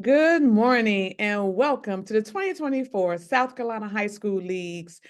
Good morning and welcome to the 2024 South Carolina High School League's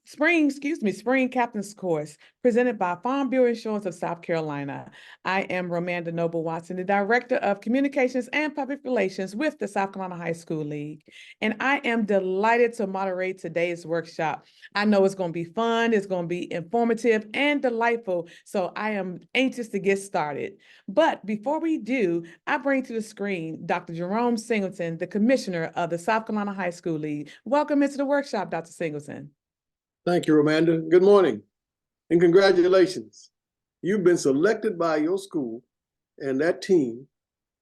spring captain's course presented by Farm Bureau Insurance of South Carolina. I am Romanda Noble Watson, the Director of Communications and Public Relations with the South Carolina High School League. And I am delighted to moderate today's workshop. I know it's going to be fun, it's going to be informative and delightful. So I am anxious to get started. But before we do, I bring to the screen Dr. Jerome Singleton, the Commissioner of the South Carolina High School League. Welcome into the workshop, Dr. Singleton. Thank you, Romanda. Good morning and congratulations. You've been selected by your school and that team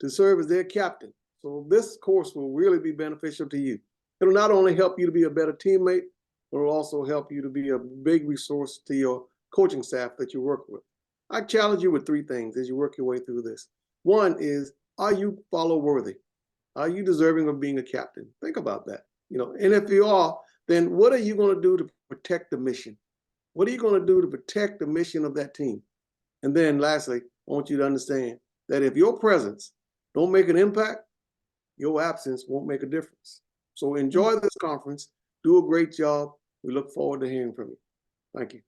to serve as their captain. So this course will really be beneficial to you. It'll not only help you to be a better teammate, but it'll also help you to be a big resource to your coaching staff that you work with. I challenge you with three things as you work your way through this. One is, are you follow worthy? Are you deserving of being a captain? Think about that. And if you are, then what are you going to do to protect the mission? What are you going to do to protect the mission of that team? And then lastly, I want you to understand that if your presence don't make an impact, your absence won't make a difference. So enjoy this conference. Do a great job. We look forward to hearing from you. Thank you.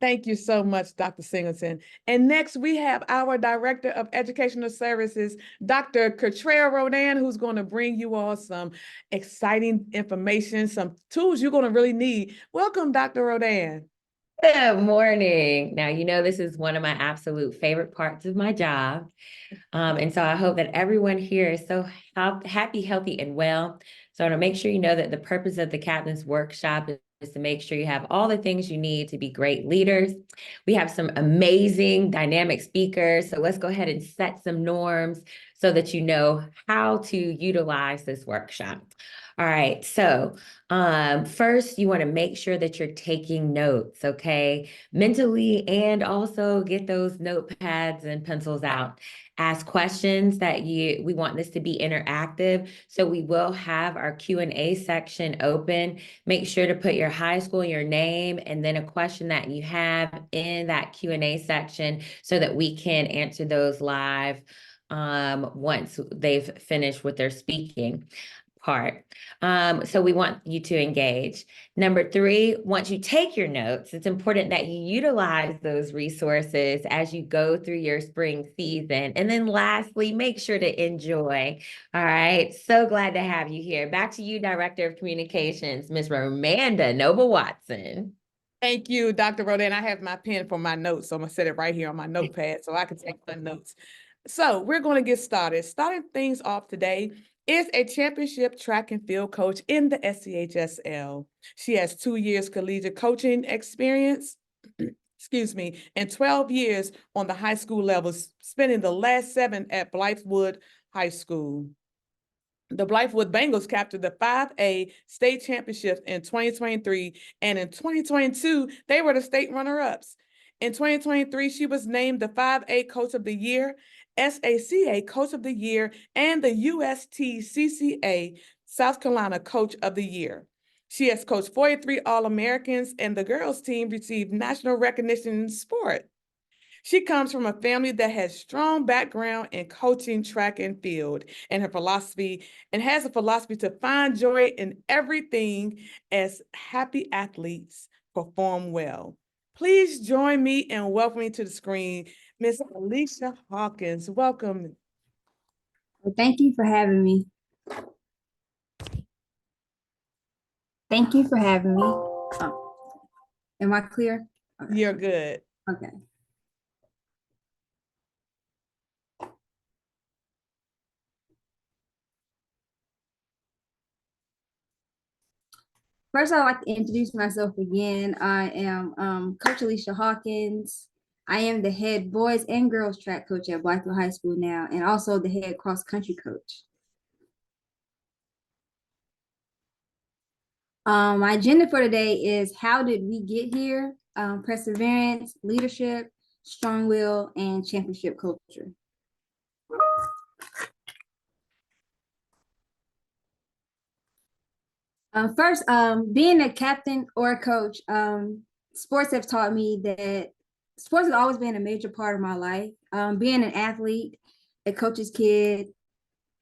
Thank you so much, Dr. Singleton. And next we have our Director of Educational Services, Dr. Cottrell Rodan, who's going to bring you all some exciting information, some tools you're going to really need. Welcome, Dr. Rodan. Good morning. Now, this is one of my absolute favorite parts of my job. And so I hope that everyone here is so happy, healthy, and well. So I want to make sure you know that the purpose of the Captain's Workshop is to make sure you have all the things you need to be great leaders. We have some amazing dynamic speakers. So let's go ahead and set some norms so that you know how to utilize this workshop. All right, so first you want to make sure that you're taking notes, okay? Mentally, and also get those notepads and pencils out. Ask questions that we want this to be interactive. So we will have our Q&A section open. Make sure to put your high school, your name, and then a question that you have in that Q&A section so that we can answer those live once they've finished with their speaking part. So we want you to engage. Number 3, once you take your notes, it's important that you utilize those resources as you go through your spring season. And then lastly, make sure to enjoy. All right. So glad to have you here. Back to you, Director of Communications, Ms. Romanda Noble Watson. Thank you, Dr. Rodan. I have my pen for my notes, so I'm going to set it right here on my notepad so I can take the notes. So we're going to get started. Starting things off today is a championship track and field coach in the SCHSL. She has 2 years collegiate coaching experience, and 12 years on the high school level, spending the last 7 at Blythewood High School. The Blythewood Bengals captured the 5A state championship in 2023, and in 2022, they were the state runner-ups. In 2023, she was named the 5A Coach of the Year, SACA Coach of the Year, and the USTCCA South Carolina Coach of the Year. She has coached 43 All-Americans, and the girls' team received national recognition in sport. She comes from a family that has strong background in coaching track and field, and has a philosophy to find joy in everything as happy athletes perform well. Please join me in welcoming to the screen Miss Alicia Hawkins. Welcome. Well, thank you for having me. Thank you for having me. Am I clear? Okay. You're good. Okay. First, I'd like to introduce myself again. I am Coach Alicia Hawkins. I am the head boys and girls track coach at Blythewood High School now, and also the head cross country coach. My agenda for today is how did we get here? Perseverance, leadership, strong will, and championship culture. First, being a captain or a coach, sports have taught me that sports has always been a major part of my life. Being an athlete, a coach's kid,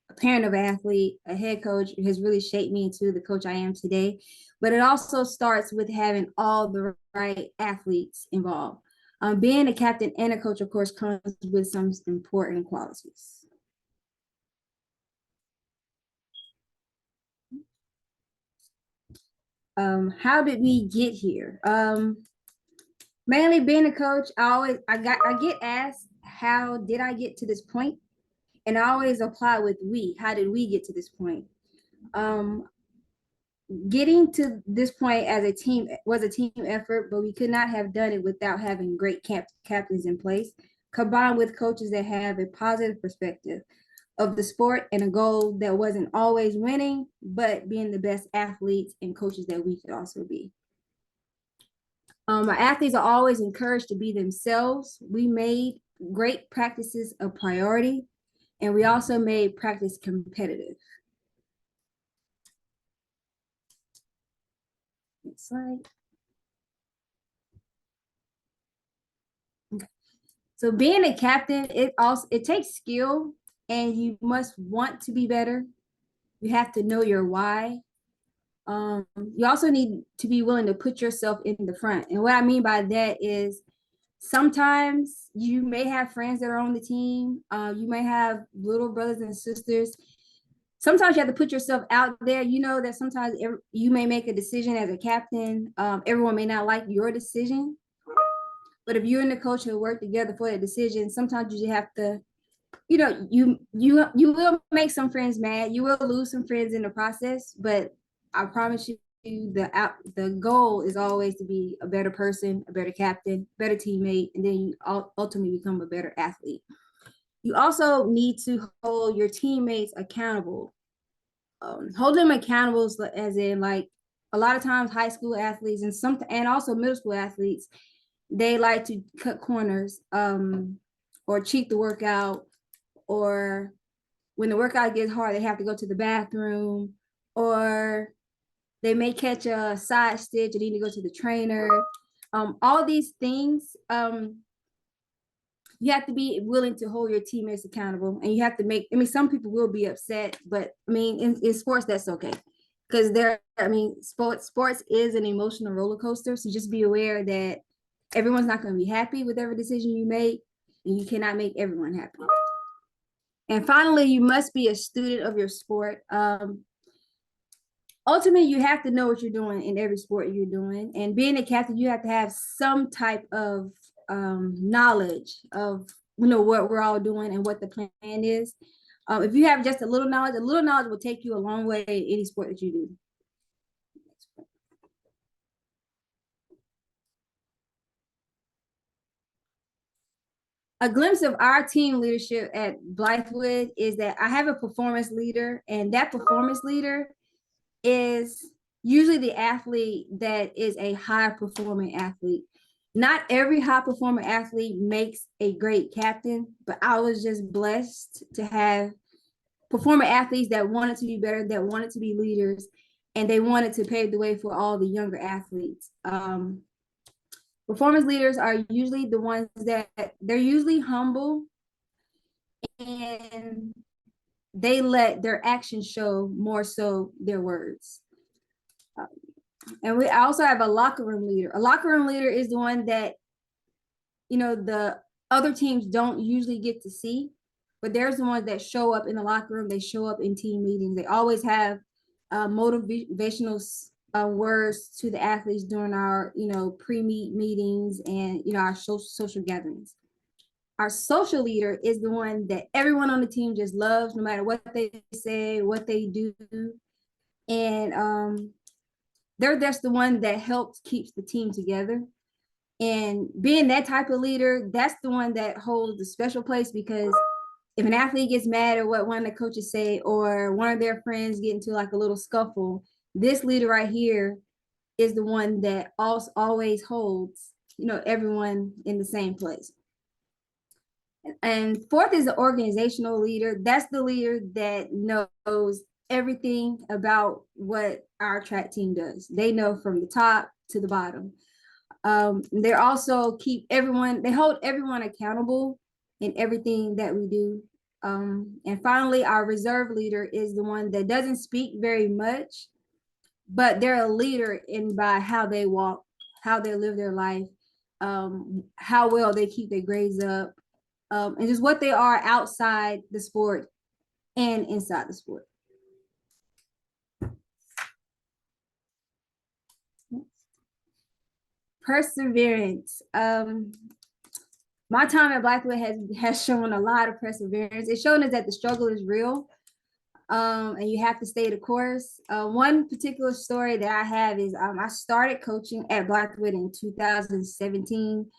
a parent of an athlete, a head coach, has really shaped me into the coach I am today. But it also starts with having all the right athletes involved. Being a captain and a coach, of course, comes with some important qualities. How did we get here? Mainly being a coach, I get asked, how did I get to this point? And I always apply with we. How did we get to this point? Getting to this point as a team was a team effort, but we could not have done it without having great captains in place, combined with coaches that have a positive perspective of the sport and a goal that wasn't always winning, but being the best athletes and coaches that we could also be. Our athletes are always encouraged to be themselves. We made great practices a priority, and we also made practice competitive. Next slide. Okay. So being a captain, it takes skill, and you must want to be better. You have to know your why. You also need to be willing to put yourself in the front. And what I mean by that is sometimes you may have friends that are on the team. You may have little brothers and sisters. Sometimes you have to put yourself out there. You know that sometimes you may make a decision as a captain. Everyone may not like your decision. But if you and the coach will work together for the decision, sometimes you just have to, you will make some friends mad. You will lose some friends in the process, but I promise you, the goal is always to be a better person, a better captain, better teammate, and then you ultimately become a better athlete. You also need to hold your teammates accountable. Hold them accountable as in, like, a lot of times high school athletes and also middle school athletes, they like to cut corners or cheat the workout, or when the workout gets hard, they have to go to the bathroom, or they may catch a side stitch and need to go to the trainer. All these things, you have to be willing to hold your teammates accountable, and you have to some people will be upset, but in sports, that's okay. Because sports is an emotional roller coaster. So just be aware that everyone's not going to be happy with every decision you make, and you cannot make everyone happy. And finally, you must be a student of your sport. Ultimately, you have to know what you're doing in every sport you're doing. And being a captain, you have to have some type of knowledge of what we're all doing and what the plan is. If you have just a little knowledge will take you a long way in any sport that you do. A glimpse of our team leadership at Blythewood is that I have a performance leader, and that performance leader is usually the athlete that is a high performing athlete. Not every high performing athlete makes a great captain, but I was just blessed to have performing athletes that wanted to be better, that wanted to be leaders, and they wanted to pave the way for all the younger athletes. Performance leaders are usually the ones that they're usually humble, and they let their actions show more so their words. And we also have a locker room leader. A locker room leader is the one that, the other teams don't usually get to see, but there's the ones that show up in the locker room. They show up in team meetings. They always have motivational words to the athletes during our, pre-meet meetings and, our social gatherings. Our social leader is the one that everyone on the team just loves, no matter what they say, what they do. And they're just the one that helps keeps the team together. And being that type of leader, that's the one that holds the special place, because if an athlete gets mad at what one of the coaches say, or one of their friends get into like a little scuffle, this leader right here is the one that always holds, everyone in the same place. And fourth is the organizational leader. That's the leader that knows everything about what our track team does. They know from the top to the bottom. They also hold everyone accountable in everything that we do. And finally, our reserve leader is the one that doesn't speak very much, but they're a leader in by how they walk, how they live their life, how well they keep their grades up, and just what they are outside the sport and inside the sport. Perseverance. My time at Blackwood has shown a lot of perseverance. It's shown us that the struggle is real, and you have to stay the course. One particular story that I have is I started coaching at Blackwood in 2017.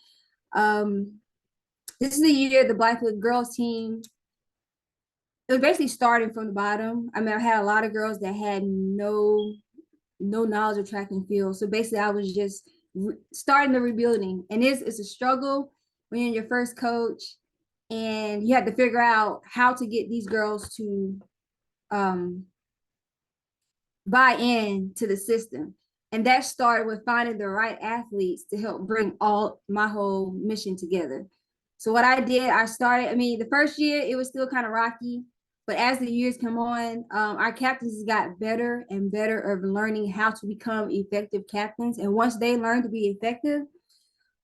This is the year the Blackwood girls team, it was basically starting from the bottom. I mean, I had a lot of girls that had no knowledge of track and field. So basically, I was just starting the rebuilding, and it's a struggle when you're your first coach, and you have to figure out how to get these girls to buy in to the system. And that started with finding the right athletes to help bring all my whole mission together. So what I did, I mean, the first year it was still kind of rocky, but as the years come on, our captains got better and better of learning how to become effective captains. And once they learned to be effective,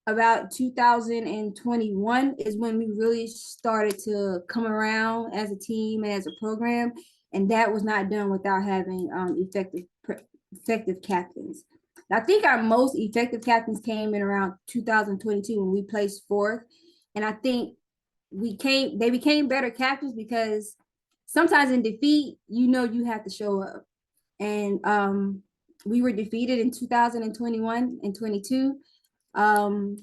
about 2021 is when we really started to come around as a team and as a program. And that was not done without having effective captains. I think our most effective captains came in around 2022 when we placed fourth. And I think they became better captains because sometimes in defeat, you have to show up. And we were defeated in 2021 and 22. And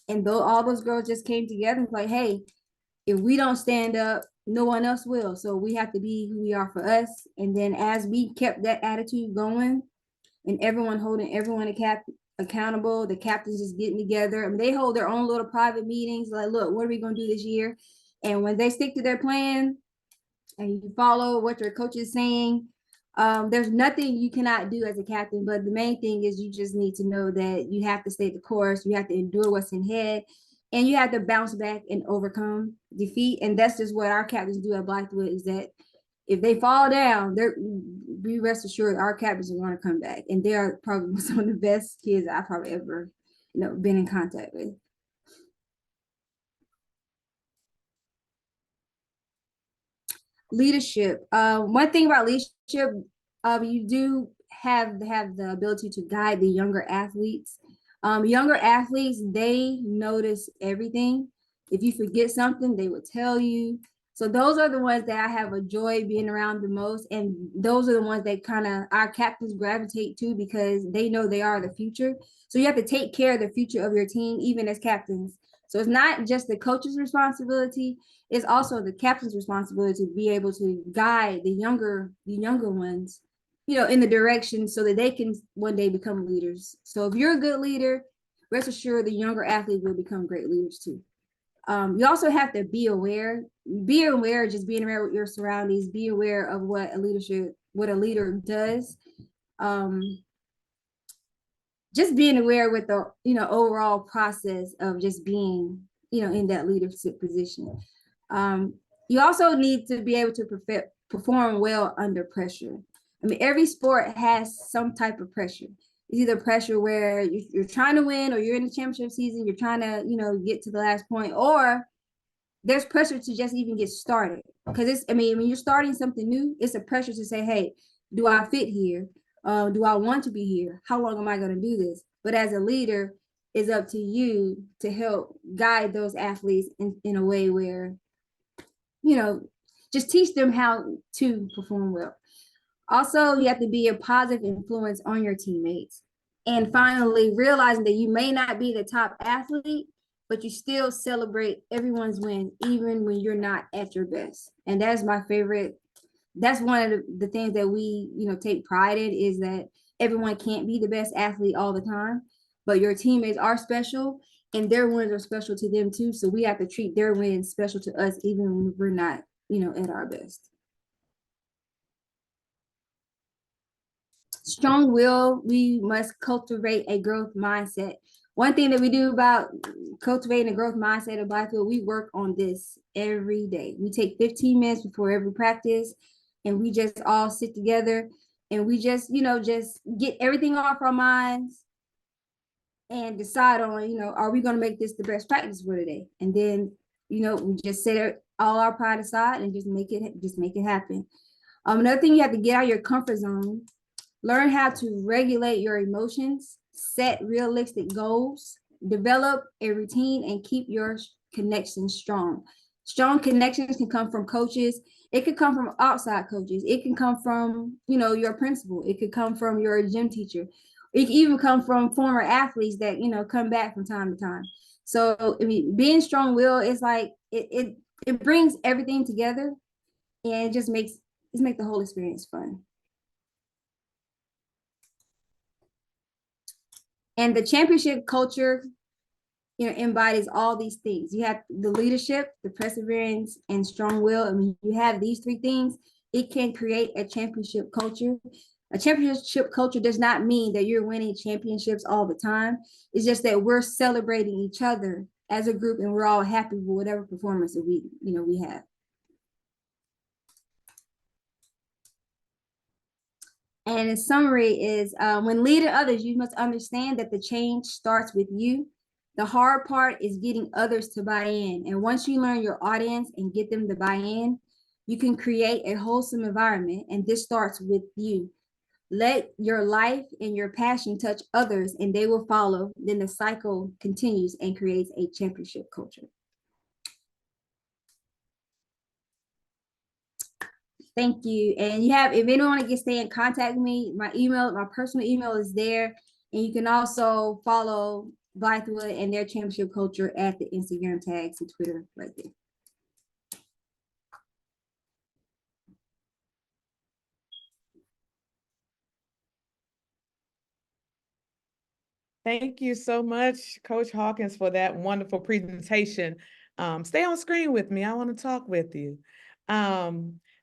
though all those girls just came together and like, hey, if we don't stand up, no one else will. So we have to be who we are for us. And then as we kept that attitude going and everyone holding everyone accountable, the captains just getting together. I mean, they hold their own little private meetings. Like, look, what are we going to do this year? And when they stick to their plan and you follow what your coach is saying, there's nothing you cannot do as a captain. But the main thing is you just need to know that you have to stay the course. You have to endure what's in head. And you have to bounce back and overcome defeat. And that's just what our captains do at Blackwood, is that if they fall down, be rest assured our captains are going to come back. And they are probably some of the best kids I've probably ever been in contact with. Leadership. One thing about leadership, you do have the ability to guide the younger athletes. Younger athletes, they notice everything. If you forget something, they will tell you. So those are the ones that I have a joy being around the most. And those are the ones that kind of our captains gravitate to because they know they are the future. So you have to take care of the future of your team, even as captains. So it's not just the coach's responsibility, it's also the captain's responsibility to be able to guide the younger ones, in the direction so that they can one day become leaders. So if you're a good leader, rest assured the younger athlete will become great leaders too. You also have to be aware, just being aware with your surroundings, be aware of what a leader does. Just being aware with the, overall process of just being, in that leadership position. You also need to be able to perform well under pressure. I mean, every sport has some type of pressure. It's either pressure where you're trying to win or you're in the championship season, you're trying to, get to the last point, or there's pressure to just even get started. Because when you're starting something new, it's a pressure to say, hey, do I fit here? Do I want to be here? How long am I going to do this? But as a leader, it's up to you to help guide those athletes in a way where, just teach them how to perform well. Also, you have to be a positive influence on your teammates. And finally, realizing that you may not be the top athlete, but you still celebrate everyone's win, even when you're not at your best. And that's my favorite. That's one of the things that we, take pride in, is that everyone can't be the best athlete all the time, but your teammates are special and their wins are special to them too. So we have to treat their wins special to us, even when we're not, at our best. Strong will, we must cultivate a growth mindset. one thing that we do about cultivating a growth mindset of Blythefield, we work on this every day. We take 15 minutes before every practice, and we just all sit together and we just, just get everything off our minds and decide on, are we going to make this the best practice for today? And then, we just set all our pride aside and just make it happen. Another thing, you have to get out of your comfort zone, learn how to regulate your emotions, set realistic goals, develop a routine, and keep your connections strong. Strong connections can come from coaches. It could come from outside coaches. It can come from, your principal. It could come from your gym teacher. It can even come from former athletes that, come back from time to time. So, I mean, being strong-willed, it's like, it brings everything together, and it just makes the whole experience fun. And the championship culture, embodies all these things. You have the leadership, the perseverance, and strong will. I mean, you have these three things, it can create a championship culture. A championship culture does not mean that you're winning championships all the time. It's just that we're celebrating each other as a group, and we're all happy with whatever performance that we have. And in summary is, when leading others, you must understand that the change starts with you. The hard part is getting others to buy in. And once you learn your audience and get them to buy in, you can create a wholesome environment. And this starts with you. Let your life and your passion touch others, and they will follow. Then the cycle continues and creates a championship culture. Thank you. And if anyone want to stay in contact with me, my personal email is there. And you can also follow Blythewood and their championship culture at the Instagram tags and Twitter right there. Thank you so much, Coach Hawkins, for that wonderful presentation. Stay on screen with me. I want to talk with you.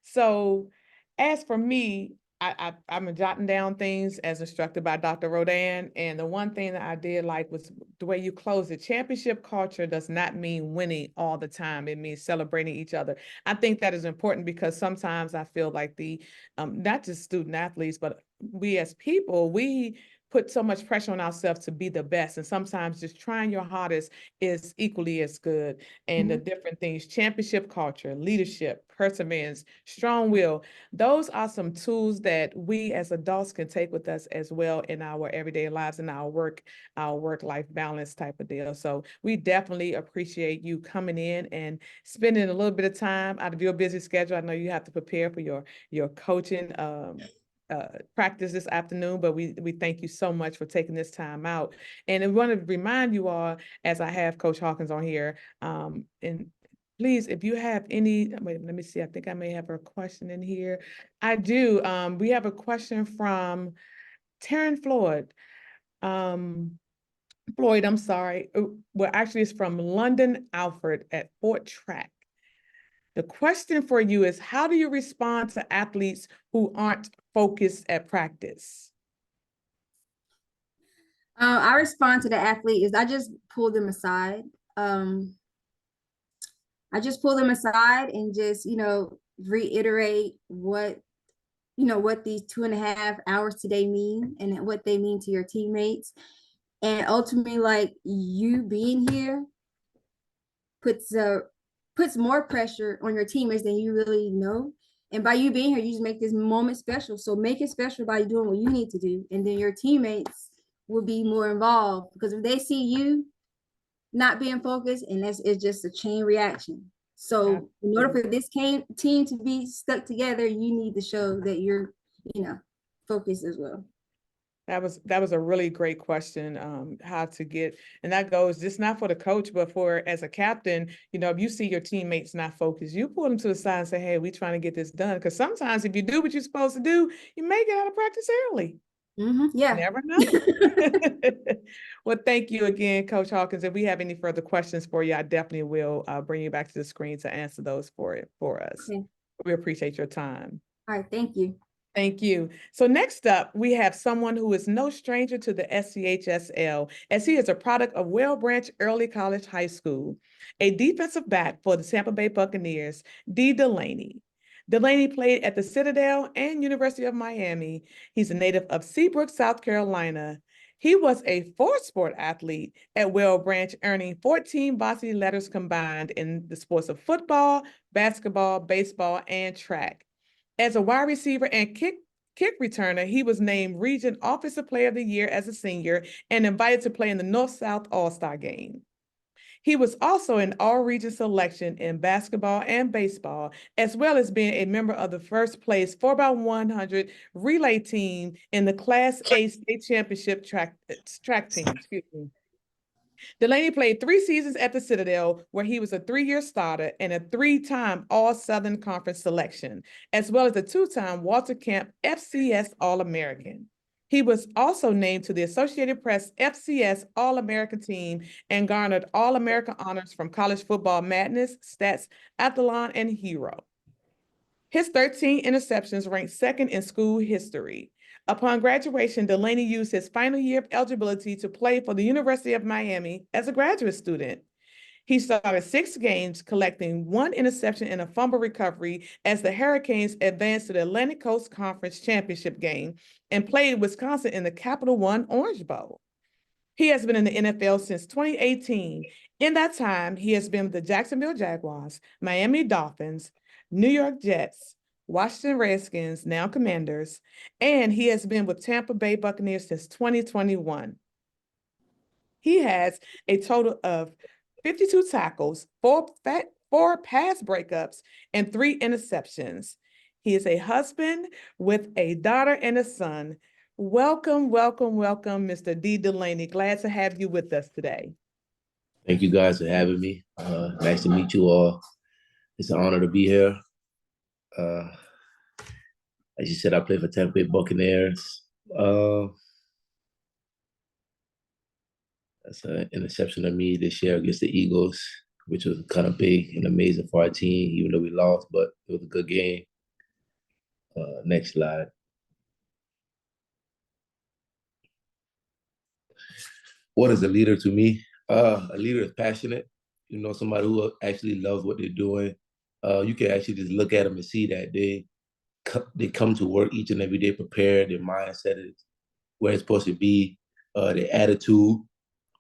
So as for me, I'm jotting down things as instructed by Dr. Rodan. And the one thing that I did like was the way you closed it. Championship culture does not mean winning all the time. It means celebrating each other. I think that is important because sometimes I feel like not just student athletes, but we as people, we put so much pressure on ourselves to be the best. And sometimes just trying your hardest is equally as good. And the different things, championship culture, leadership, perseverance, strong will, those are some tools that we as adults can take with us as well in our everyday lives and our work-life balance type of deal. So we definitely appreciate you coming in and spending a little bit of time out of your busy schedule. I know you have to prepare for your coaching practice this afternoon, but we thank you so much for taking this time out. And I want to remind you all, as I have Coach Hawkins on here, and please, if you have any, wait, let me see, I think I may have a question in here. I do. We have a question from Taryn Floyd. Floyd, I'm sorry. Well, actually, it's from London Alfred at Fort Track. The question for you is, how do you respond to athletes who aren't focused at practice? I respond to the athlete is I just pull them aside. I just pull them aside and just, reiterate what these 2.5 hours today mean and what they mean to your teammates. And ultimately, like, you being here puts more pressure on your teammates than you really know. And by you being here, you just make this moment special. So make it special by doing what you need to do. And then your teammates will be more involved, because if they see you not being focused, and it's just a chain reaction. So in order for this team to be stuck together, you need to show that you're, focused as well. That was a really great question, how to get, and that goes just not for the coach, but for as a captain, if you see your teammates not focused, you pull them to the side and say, hey, we're trying to get this done. Because sometimes if you do what you're supposed to do, you may get out of practice early. Yeah. Never know. Well, thank you again, Coach Hawkins. If we have any further questions for you, I definitely will bring you back to the screen to answer those for us. Okay. We appreciate your time. All right. Thank you. Thank you. So next up, we have someone who is no stranger to the SCHSL, as he is a product of Well Branch Early College High School, a defensive back for the Tampa Bay Buccaneers, Dee Delaney. Delaney played at the Citadel and University of Miami. He's a native of Seabrook, South Carolina. He was a four-sport athlete at Well Branch, earning 14 varsity letters combined in the sports of football, basketball, baseball, and track. As a wide receiver and kick returner, he was named Region Offensive Player of the Year as a senior and invited to play in the North-South All-Star Game. He was also an all-region selection in basketball and baseball, as well as being a member of the first place 4x100 relay team in the Class A state championship track team. Excuse me. Delaney played 3 seasons at the Citadel, where he was a 3-year starter and a 3-time All-Southern Conference selection, as well as a 2-time Walter Camp FCS All-American. He was also named to the Associated Press FCS All-American team and garnered All-American honors from College Football Madness, Stats, Athlon, and Hero. His 13 interceptions ranked second in school history. Upon graduation, Delaney used his final year of eligibility to play for the University of Miami as a graduate student. He started 6 games, collecting 1 interception and a fumble recovery as the Hurricanes advanced to the Atlantic Coast Conference Championship game and played Wisconsin in the Capital One Orange Bowl. He has been in the NFL since 2018. In that time, he has been with the Jacksonville Jaguars, Miami Dolphins, New York Jets, Washington Redskins, now Commanders, and he has been with Tampa Bay Buccaneers since 2021. He has a total of 52 tackles, 4 pass breakups, and 3 interceptions. He is a husband with a daughter and a son. Welcome, welcome, welcome, Mr. Dee Delaney. Glad to have you with us today. Thank you guys for having me. Nice to meet you all. It's an honor to be here. As you said, I play for Tampa Bay Buccaneers. That's an interception of me this year against the Eagles, which was kind of big and amazing for our team, even though we lost, but it was a good game. Next slide. What is a leader to me? A leader is passionate. You know, somebody who actually loves what they're doing. You can actually just look at them and see that they come to work each and every day prepared. Their mindset is where it's supposed to be. Their attitude.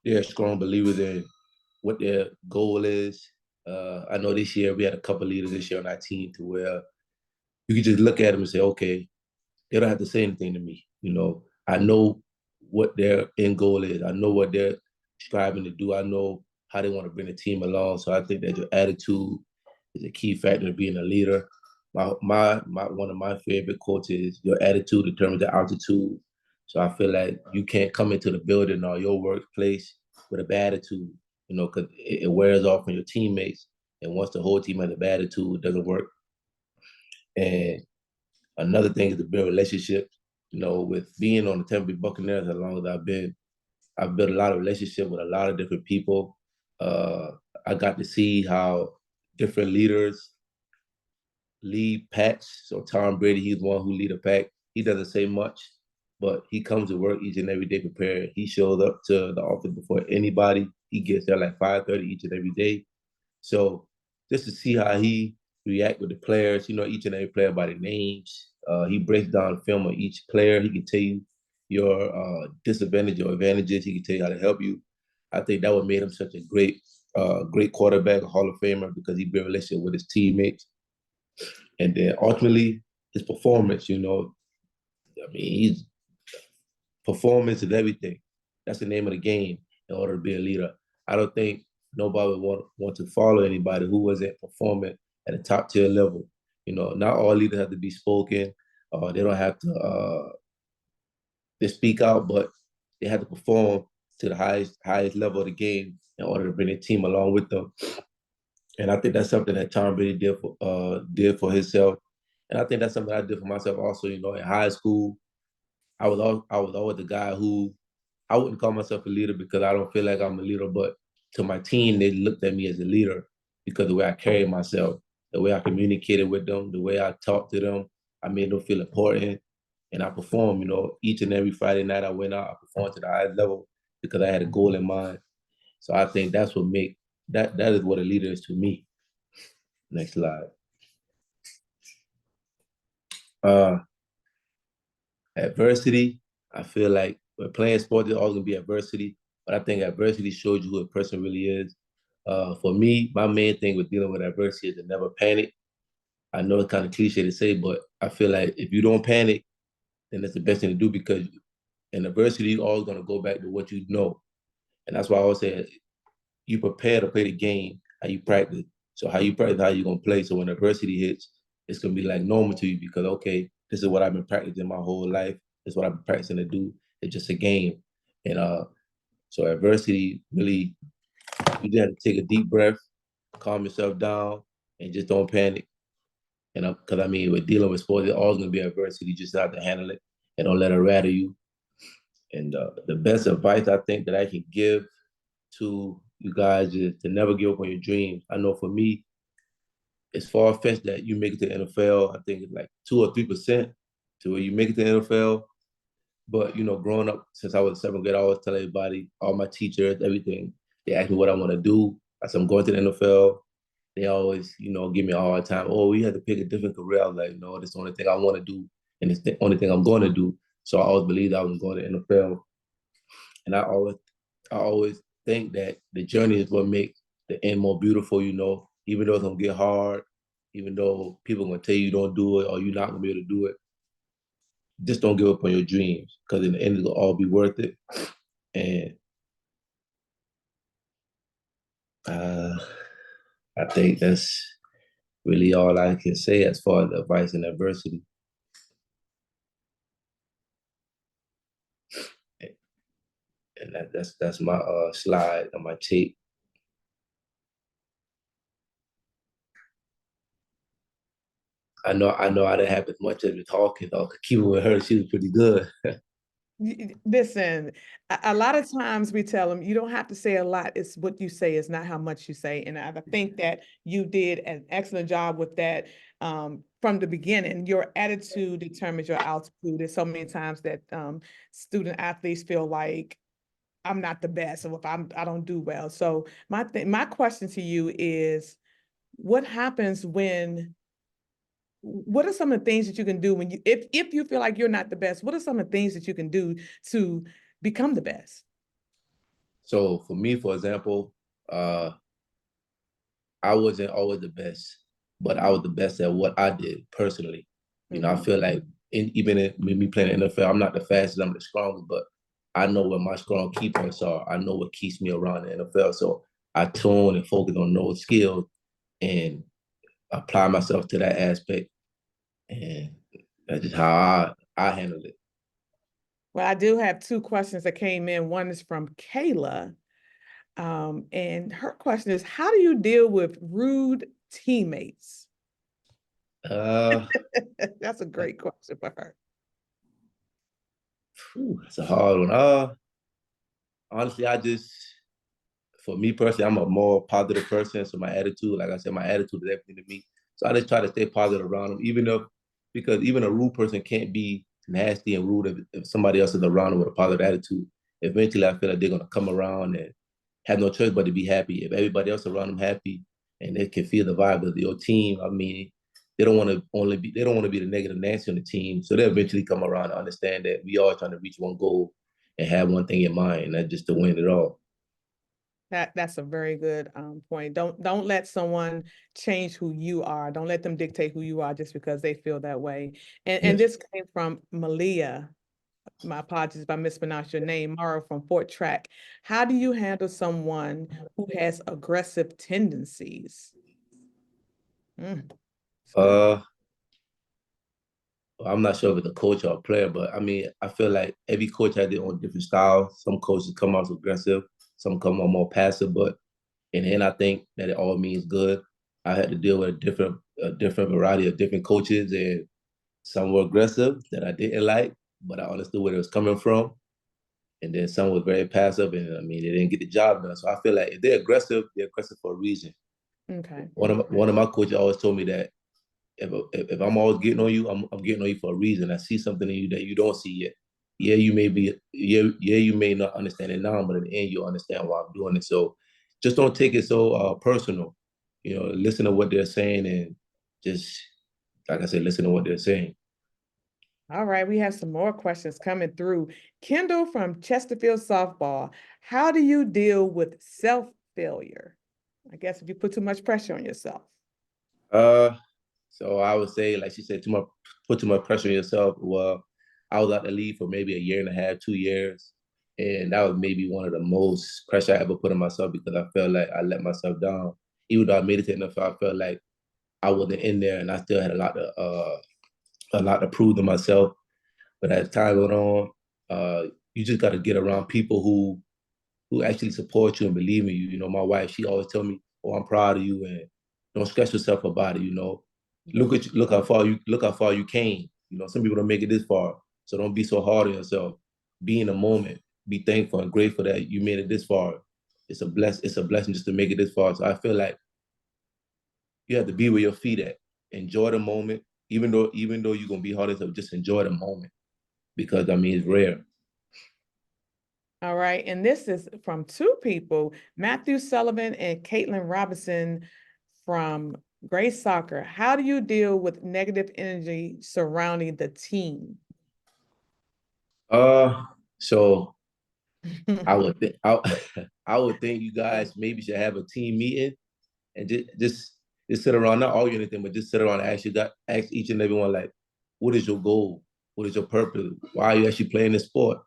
They're strong believers in what their goal is. I know this year we had a couple leaders this year on our team to where you can just look at them and say, okay, they don't have to say anything to me. You know, I know what their end goal is. I know what they're striving to do. I know how they want to bring the team along. So I think that your attitude is a key factor in being a leader. One of my favorite quotes is, your attitude determines the altitude. So I feel like you can't come into the building or your workplace with a bad attitude, you know, because it wears off on your teammates. And once the whole team has a bad attitude, it doesn't work. And another thing is to build relationships. You know, with being on the Tampa Bay Buccaneers as long as I've built a lot of relationships with a lot of different people. I got to see how different leaders lead packs. So Tom Brady, he's the one who lead a pack. He doesn't say much, but he comes to work each and every day prepared. He shows up to the office before anybody. He gets there like 5:30 each and every day. So just to see how he react with the players, you know, each and every player by their names. He breaks down the film of each player. He can tell you your disadvantage or advantages. He can tell you how to help you. I think that what made him such a great quarterback, a Hall of Famer, because he built a relationship with his teammates. And then ultimately, his performance, you know, I mean, performance is everything. That's the name of the game in order to be a leader. I don't think nobody would want to follow anybody who wasn't performing at a top tier level. You know, not all leaders have to be spoken. They don't have to they speak out, but they have to perform to the highest level of the game in order to bring their team along with them. And I think that's something that Tom Brady did for himself. And I think that's something I did for myself also. You know, in high school, I was always the guy who, I wouldn't call myself a leader because I don't feel like I'm a leader, but to my team, they looked at me as a leader because of the way I carried myself, the way I communicated with them, the way I talked to them, I made them feel important, and I performed. You know, each and every Friday night I went out, I performed to the highest level because I had a goal in mind. So I think that's what make that is what a leader is to me. Next slide. Adversity. I feel like when playing sports, there's always gonna be adversity, but I think adversity shows you who a person really is. For me, my main thing with dealing with adversity is to never panic. I know it's kind of cliche to say, but I feel like if you don't panic, then that's the best thing to do because in adversity, you're always gonna go back to what you know. And that's why I always say you prepare to play the game, how you practice. So how you practice, how you gonna play. So when adversity hits, it's gonna be like normal to you because okay, this is what I've been practicing my whole life. This is what I've been practicing to do. It's just a game. And so adversity really, you just have to take a deep breath, calm yourself down, and just don't panic. And because I mean, with dealing with sports, there's always gonna be adversity. You just have to handle it and don't let it rattle you. And the best advice I think that I can give to you guys is to never give up on your dreams. I know for me, it's far-fetched that you make it to the NFL. I think it's like 2 or 3% to where you make it to the NFL. But you know, growing up since I was in 7th grade, I always tell everybody, all my teachers, everything, they ask me what I want to do. I said, I'm going to the NFL. They always, you know, give me a hard time. Oh, you had to pick a different career. I was like, no, this is the only thing I want to do. And it's the only thing I'm going to do. So I always believed I was going to the NFL. And I always think that the journey is what makes the end more beautiful, you know, even though it's gonna get hard, even though people are gonna tell you don't do it or you're not gonna be able to do it, just don't give up on your dreams because in the end it'll all be worth it. And I think that's really all I can say as far as advice and adversity. And that's my slide on my tape. I know I didn't have as much as the talking. I could keep it with her. She was pretty good. Listen, a lot of times we tell them you don't have to say a lot. It's what you say, it's not how much you say. And I think that you did an excellent job with that from the beginning. Your attitude determines your altitude. There's so many times that student athletes feel like I'm not the best, or if I don't do well. So my question to you is, what happens when? What are some of the things that you can do when you, if you feel like you're not the best, what are some of the things that you can do to become the best? So for me, for example, I wasn't always the best, but I was the best at what I did personally. You know, I feel like even with me playing in the NFL, I'm not the fastest, I'm the strongest, but I know where my strong key points are. I know what keeps me around the NFL. So I tune and focus on those skills and apply myself to that aspect. And that's just how I handle it. Well, I do have two questions that came in. One is from Kayla. And her question is, how do you deal with rude teammates? Uh, That's a great question for her. It's a hard one. Honestly, for me personally, I'm a more positive person. So my attitude, like I said, my attitude is everything to me. So I just try to stay positive around them, because even a rude person can't be nasty and rude if somebody else is around them with a positive attitude. Eventually, I feel like they're gonna come around and have no choice but to be happy. If everybody else around them happy and they can feel the vibe of your team, I mean, they don't want to be the negative Nancy on the team. So they'll eventually come around and understand that we are trying to reach one goal and have one thing in mind, and that's just to win it all. That's a very good point. Don't let someone change who you are. Don't let them dictate who you are just because they feel that way. And Yes. this came from Malia. My apologies if I mispronounced your name, Mara from Fort Track. How do you handle someone who has aggressive tendencies? I'm not sure if it's a coach or a player, but I mean, I feel like every coach has their own different style. Some coaches come out aggressive, some come out more passive, but in the end, I think that it all means good. I had to deal with a different variety of different coaches, and some were aggressive that I didn't like, but I understood where it was coming from. And then some was very passive, and I mean, they didn't get the job done. So I feel like if they're aggressive for a reason. Okay. One of my coaches always told me that if I'm always getting on you, I'm getting on you for a reason. I see something in you that you don't see yet. You may not understand it now, but in the end, you'll understand why I'm doing it. So just don't take it so personal. Listen to what they're saying and just, like I said, listen to what they're saying. All right, we have some more questions coming through. Kendall from Chesterfield Softball. How do you deal with self-failure? I guess if you put too much pressure on yourself. So I would say, like she said, put too much pressure on yourself. Well, I was out the league for maybe a year and a half, 2 years. And that was maybe one of the most pressure I ever put on myself because I felt like I let myself down. Even though I made it to NFL, I felt like I wasn't in there and I still had a lot to prove to myself. But as time went on, you just got to get around people who actually support you and believe in you. My wife, she always tell me, "Oh, I'm proud of you," and don't stress yourself about it. Look how far you came. Some people don't make it this far, so don't be so hard on yourself. Be in the moment. Be thankful and grateful that you made it this far. It's a blessing just to make it this far. So I feel like you have to be where your feet at. Enjoy the moment, even though you're gonna be hard on yourself. Just enjoy the moment because it's rare. All right, and this is from two people, Matthew Sullivan and Caitlin Robinson from Grace Soccer. How do you deal with negative energy surrounding the team? So I would think I would think you guys maybe should have a team meeting and just sit around, not argue anything, but just sit around and ask each and every one, like, what is your goal? What is your purpose? Why are you actually playing this sport?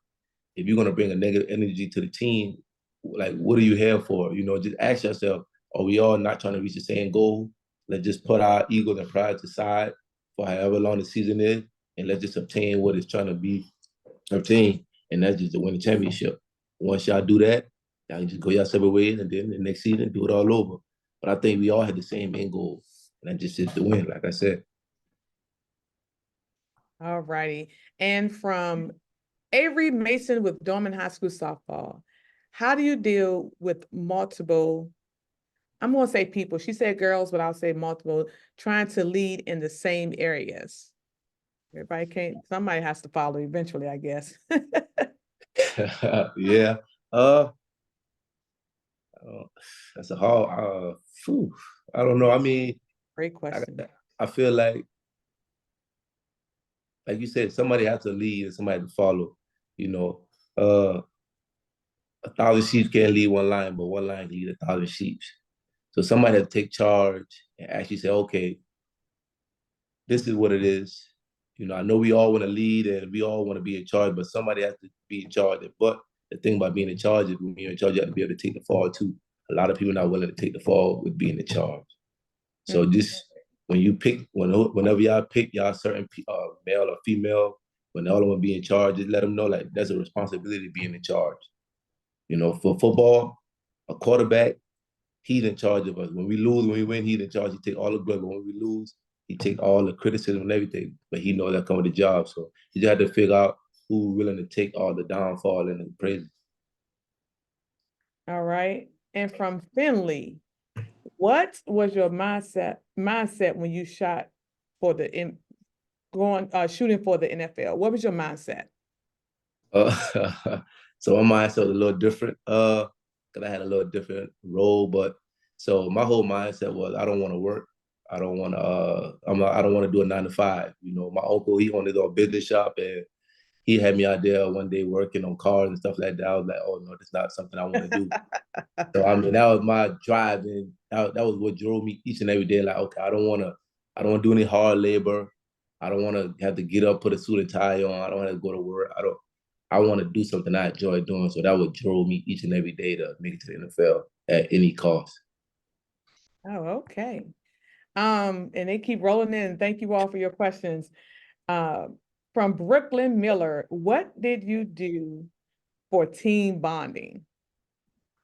If you're gonna bring a negative energy to the team, like, what are you here for? Just ask yourself, are we all not trying to reach the same goal? Let's just put our ego and pride aside for however long the season is, and let's just obtain what it's trying to be obtained, and that's just to win the championship. Once y'all do that, y'all can just go y'all separate ways, and then the next season do it all over. But I think we all had the same end goal, and that just is to win, like I said. All righty, and from Avery Mason with Dorman High School Softball. How do you deal with multiple, I'm gonna say people, she said girls, but I'll say multiple, trying to lead in the same areas? Somebody has to follow eventually, I guess. Yeah. That's a hard, I don't know. Great question. I feel like you said, somebody has to lead and somebody to follow. Uh, 1,000 sheep can't lead one lion, but one lion can lead 1,000 sheep. So somebody has to take charge and actually say, okay, this is what it is. I know we all want to lead and we all want to be in charge, but somebody has to be in charge. But the thing about being in charge is when you're in charge, you have to be able to take the fall too. A lot of people are not willing to take the fall with being in charge. So just whenever y'all pick y'all certain male or female, when all of them be in charge, just let them know like there's a responsibility being in charge. For football, a quarterback, he's in charge of us. When we lose, when we win, he's in charge. He take all the glory. But when we lose, he take all the criticism and everything. But he knows that come with the job. So you just have to figure out who's willing to take all the downfall and the praise. All right. And from Finley, what was your mindset when you shot for shooting for the NFL? What was your mindset? So my mindset was a little different. Because I had a little different role, but so my whole mindset was I don't want to work. I don't want to. I don't want to do a 9 to 5. My uncle, he wanted to go a business shop, and he had me out there one day working on cars and stuff like that. I was like, oh no, that's not something I want to do. So that was my drive, and that was what drove me each and every day. Like, okay, I don't want to do any hard labor. I don't want to have to get up, put a suit and tie on. I don't want to go to work. I want to do something I enjoy doing. So that would drove me each and every day to make it to the NFL at any cost. Oh, okay. And they keep rolling in. Thank you all for your questions. From Brooklyn Miller, what did you do for team bonding?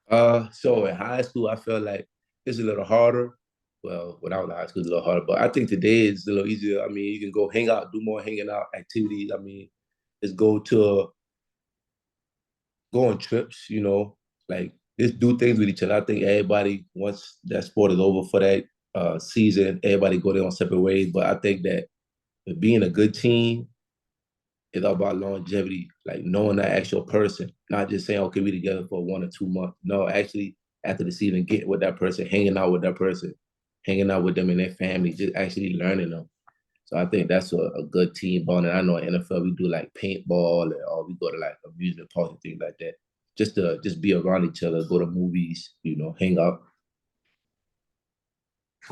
So in high school, I felt like it's a little harder. Well, when I was in high school, it's a little harder, but I think today it's a little easier. You can go hang out, do more hanging out activities. Just go on trips, like just do things with each other. I think everybody, once that sport is over for that, season. Everybody go their own separate ways. But I think that being a good team is all about longevity, like knowing that actual person, not just saying, okay, we together for 1 or 2 months. No, actually, after the season, get with that person, hanging out with that person, hanging out with them and their family, just actually learning them. So I think that's a good team bond. And I know in NFL we do like paintball or we go to like amusement parks and things like that. Just to just be around each other, go to movies, hang out.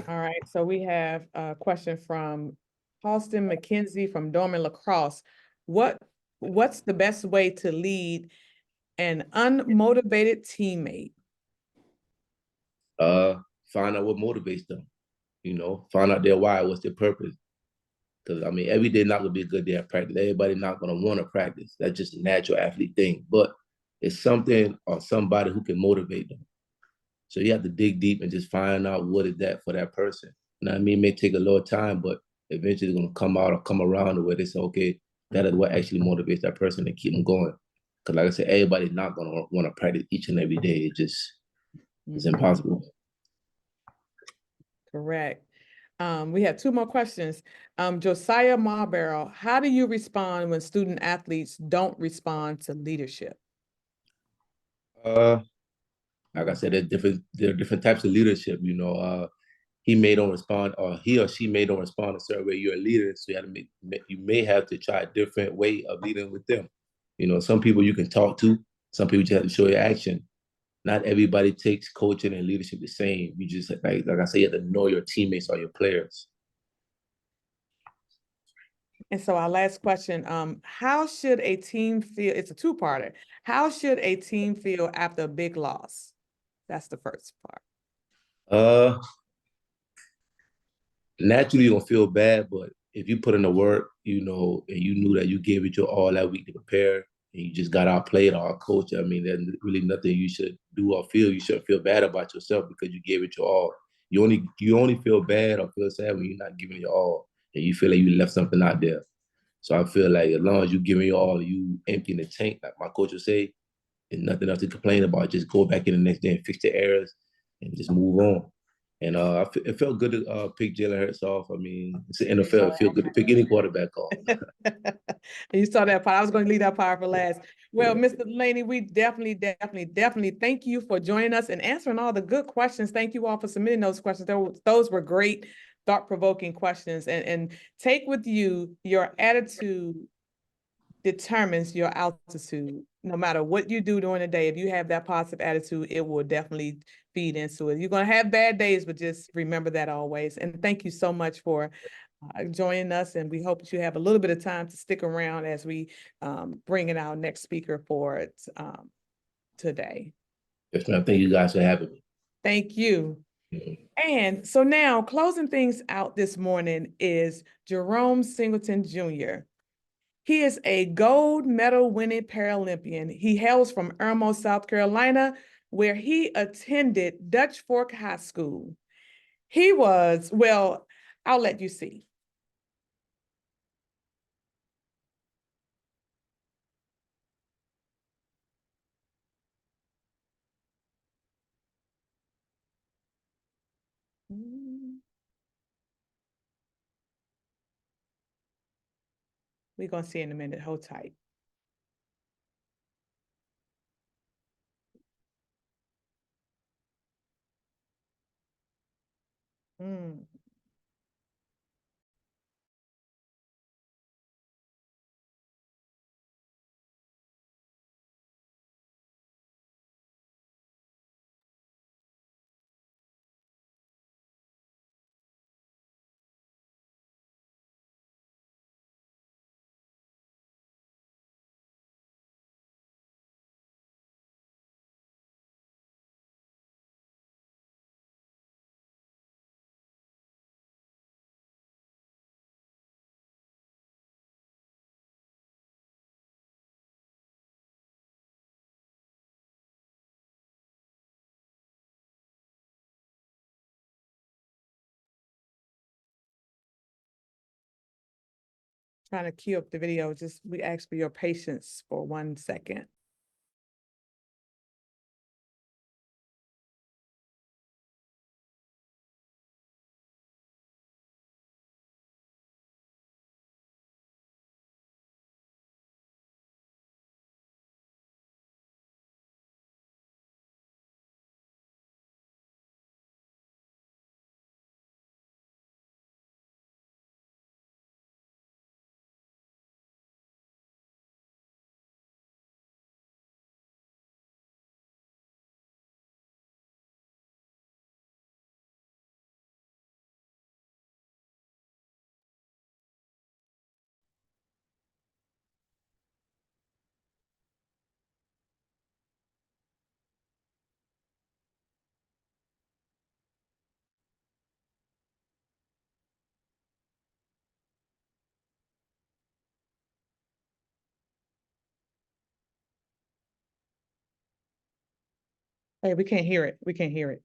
All right, so we have a question from Halston McKenzie from Dorman Lacrosse. What's the best way to lead an unmotivated teammate? Find out what motivates them, find out their why, what's their purpose. Because I mean, every day not gonna be a good day at practice. Everybody not gonna want to practice. That's just a natural athlete thing. But it's something or somebody who can motivate them. So you have to dig deep and just find out what is that for that person. You know what I mean? It may take a little time, but eventually it's gonna come out or come around to where they say, okay, that is what actually motivates that person and keep them going. Because like I said, everybody's not gonna want to practice each and every day. It's impossible. Correct. We have 2 more questions. Josiah Marlborough, how do you respond when student athletes don't respond to leadership? Like I said, there are different types of leadership. He may don't respond, or he or she may don't respond a certain way. You're a leader, so you may have to try a different way of leading with them. Some people you can talk to, some people you have to show your action. Not everybody takes coaching and leadership the same. You just like I said, you have to know your teammates or your players. And so our last question, how should a team feel? It's a 2-parter. How should a team feel after a big loss? That's the first part. Naturally you don't feel bad, but if you put in the work, and you knew that you gave it your all that week to prepare, and you just got outplayed or outcoached, I mean, there's really nothing you should do or feel. You shouldn't feel bad about yourself because you gave it your all. You only feel bad or feel sad when you're not giving your all, and you feel like you left something out there. So I feel like as long as you giving your all, you empty in the tank, like my coach would say, there's nothing else to complain about. Just go back in the next day and fix the errors and just move on. And it felt good to pick Jalen Hurts off. I mean, it's the NFL. It feels good to pick any quarterback off. You saw that part. I was going to leave that part for last. Well, Mr. Delaney, we definitely thank you for joining us and answering all the good questions. Thank you all for submitting those questions. Those were great, thought-provoking questions. And take with you, your attitude determines your altitude. No matter what you do during the day, if you have that positive attitude, it will definitely feed into it. You're going to have bad days, but just remember that always. And thank you so much for joining us. And we hope that you have a little bit of time to stick around as we bring in our next speaker for it today. Yes, ma'am. Thank you guys for having me. Thank you. And so now closing things out this morning is Jerome Singleton Jr. He is a gold medal winning Paralympian. He hails from Irmo, South Carolina, where he attended Dutch Fork High School. He was, well, I'll let you see. We're going to see in a minute. Hold tight. Trying to queue up the video. Just we ask for your patience for 1 second. Hey, we can't hear it. We can't hear it.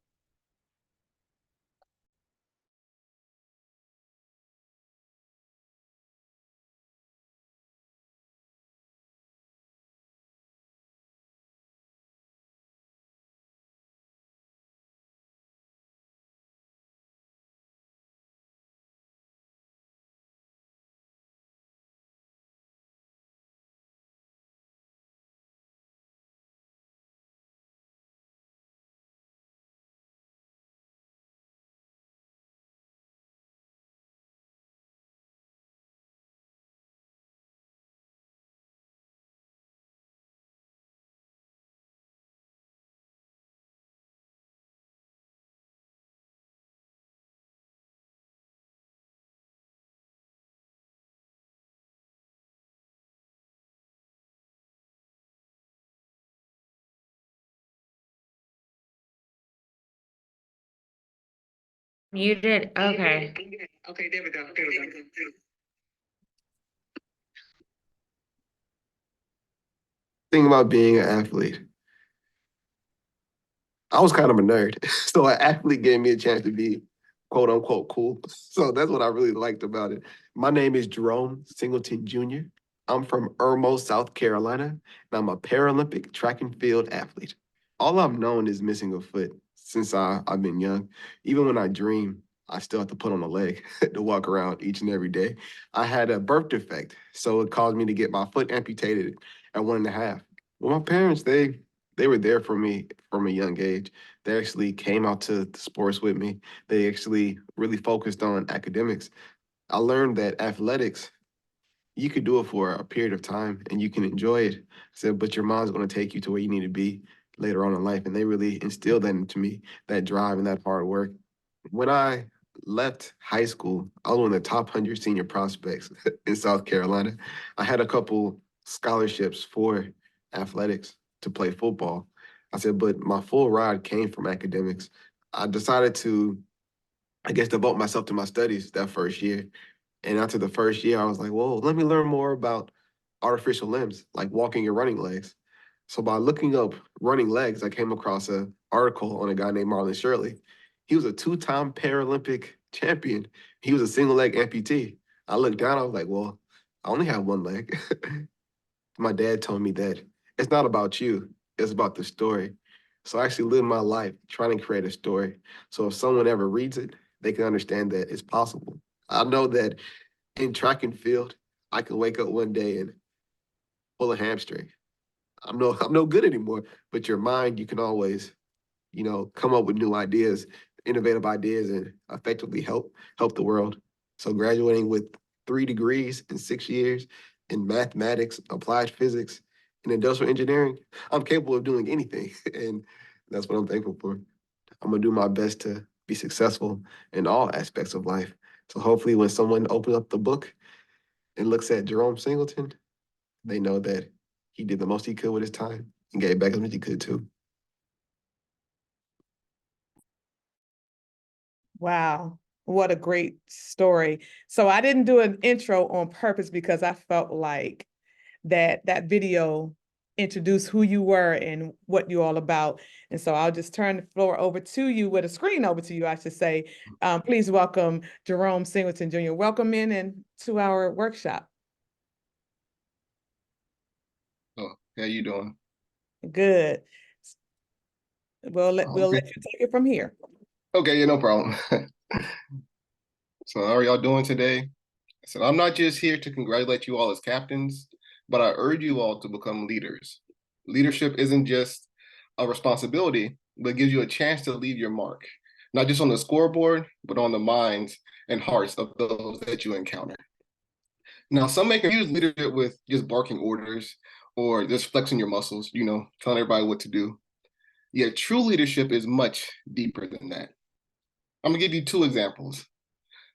You did, okay. Okay, there we go. There we go. Thing about being an athlete. I was kind of a nerd. So an athlete gave me a chance to be quote unquote cool. So that's what I really liked about it. My name is Jerome Singleton Jr. I'm from Irmo, South Carolina, and I'm a Paralympic track and field athlete. All I've known is missing a foot since I've been young. Even when I dream, I still have to put on a leg to walk around each and every day. I had a birth defect, so it caused me to get my foot amputated at 1.5. Well, my parents, they were there for me from a young age. They actually came out to the sports with me. They actually really focused on academics. I learned that athletics, you could do it for a period of time and you can enjoy it. I said, but your mom's going to take you to where you need to be later on in life. And they really instilled that into me, that drive and that hard work. When I left high school, I was one of the top 100 senior prospects in South Carolina. I had a couple scholarships for athletics to play football. I said, but my full ride came from academics. I decided to, I guess, devote myself to my studies that first year. And after the first year, I was like, whoa, let me learn more about artificial limbs, like walking and running legs. So by looking up running legs, I came across an article on a guy named Marlon Shirley. He was a two-time Paralympic champion. He was a single leg amputee. I looked down, I was like, well, I only have one leg. My dad told me that it's not about you, it's about the story. So I actually live my life trying to create a story. So if someone ever reads it, they can understand that it's possible. I know that in track and field, I can wake up one day and pull a hamstring. I'm no good anymore, but your mind, you can always, come up with new ideas, innovative ideas, and effectively help the world. So graduating with 3 degrees in 6 years in mathematics, applied physics, and industrial engineering, I'm capable of doing anything. And that's what I'm thankful for. I'm gonna do my best to be successful in all aspects of life. So hopefully when someone opens up the book and looks at Jerome Singleton, they know that he did the most he could with his time and gave back as much as he could too. Wow, what a great story. So I didn't do an intro on purpose because I felt like that video introduced who you were and what you're all about. And so I'll just turn the floor over to you, with a screen over to you, I should say. Please welcome Jerome Singleton Jr. Welcome in and to our workshop. Oh, how you doing? Good. We'll let you take it from here. Okay, yeah, no problem. So how are y'all doing today? So I'm not just here to congratulate you all as captains, but I urge you all to become leaders. Leadership isn't just a responsibility, but gives you a chance to leave your mark, not just on the scoreboard, but on the minds and hearts of those that you encounter. Now, some may confuse leadership with just barking orders or just flexing your muscles, telling everybody what to do. Yet true leadership is much deeper than that. I'm gonna give you 2 examples.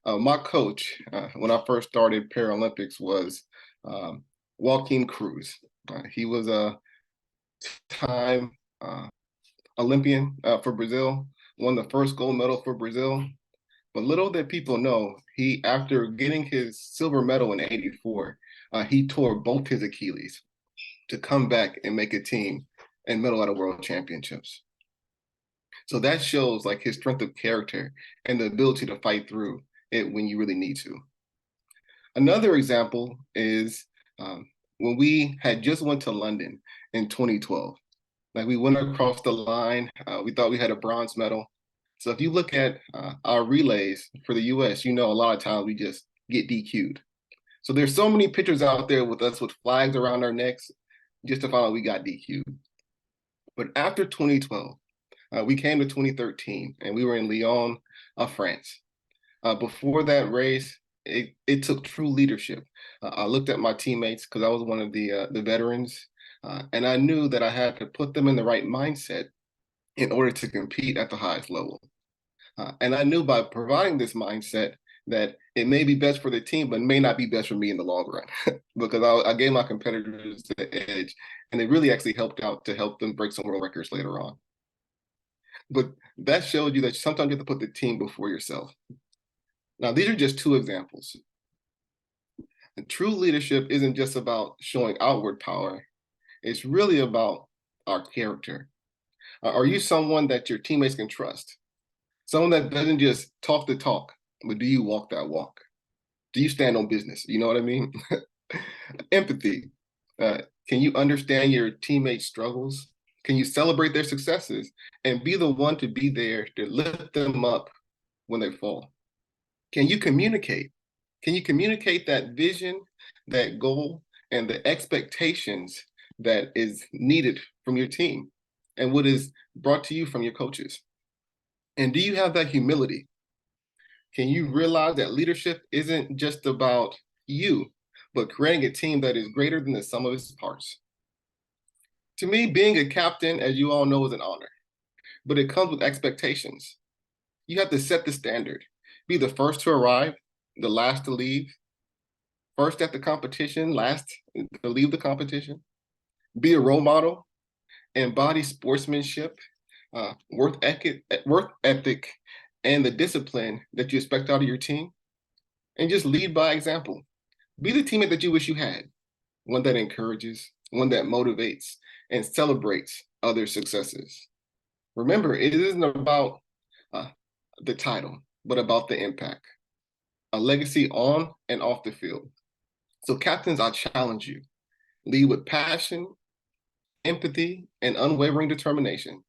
My coach, when I first started Paralympics, was Joaquin Cruz. He was a time Olympian for Brazil, won the first gold medal for Brazil. But little that people know, after getting his silver medal in '84, he tore both his Achilles to come back and make a team and medal at a world championships. So that shows like his strength of character and the ability to fight through it when you really need to. Another example is when we had just went to London in 2012. Like we went across the line, we thought we had a bronze medal. So if you look at our relays for the US, you know a lot of times we just get DQ'd. So there's so many pictures out there with us with flags around our necks just to find out we got DQ'd. But after 2012, we came to 2013 and we were in Lyon, France. Before that race, it took true leadership. I looked at my teammates because I was one of the veterans, and I knew that I had to put them in the right mindset in order to compete at the highest level. And I knew by providing this mindset that it may be best for the team, but may not be best for me in the long run, because I gave my competitors the edge, and it really actually helped out to help them break some world records later on. But that showed you that sometimes you have to put the team before yourself. Now, these are just two examples. And true leadership isn't just about showing outward power. It's really about our character. Are you someone that your teammates can trust? Someone that doesn't just talk the talk, but do you walk that walk? Do you stand on business? You know what I mean? Empathy. Can you understand your teammates' struggles? Can you celebrate their successes and be the one to be there to lift them up when they fall? Can you communicate? Can you communicate that vision, that goal, and the expectations that is needed from your team and what is brought to you from your coaches? And do you have that humility? Can you realize that leadership isn't just about you, but creating a team that is greater than the sum of its parts? To me, being a captain, as you all know, is an honor, but it comes with expectations. You have to set the standard. Be the first to arrive, the last to leave, first at the competition, last to leave the competition. Be a role model, embody sportsmanship, work ethic, and the discipline that you expect out of your team, and just lead by example. Be the teammate that you wish you had, one that encourages, one that motivates, and celebrates other successes. Remember, it isn't about the title, but about the impact, a legacy on and off the field. So captains, I challenge you, lead with passion, empathy, and unwavering determination.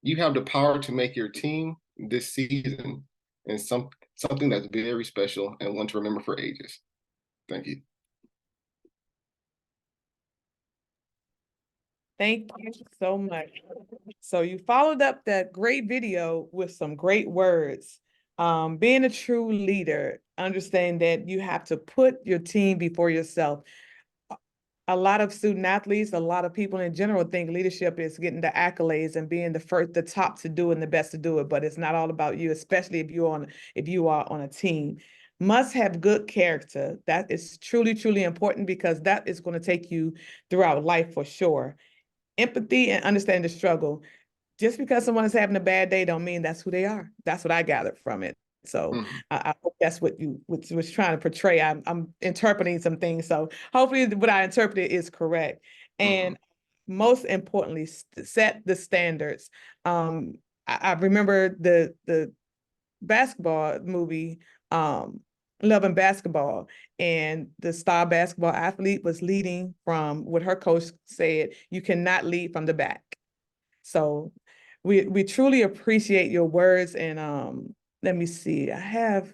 You have the power to make your team this season and something that's very special and one to remember for ages. Thank you. Thank you so much. So you followed up that great video with some great words. Being a true leader, understand that you have to put your team before yourself. A lot of student athletes, a lot of people in general think leadership is getting the accolades and being the top to do and the best to do it, but it's not all about you, especially if you are on a team. Must have good character. That is truly, truly important because that is going to take you throughout life for sure. Empathy and understand the struggle. Just because someone is having a bad day don't mean that's who they are. That's what I gathered from it. So I hope that's what you was trying to portray. I'm interpreting some things. So hopefully what I interpreted is correct. And most importantly, set the standards. I remember the basketball movie, Love and Basketball, and the star basketball athlete was leading from what her coach said, you cannot lead from the back. So we truly appreciate your words. And let me see, I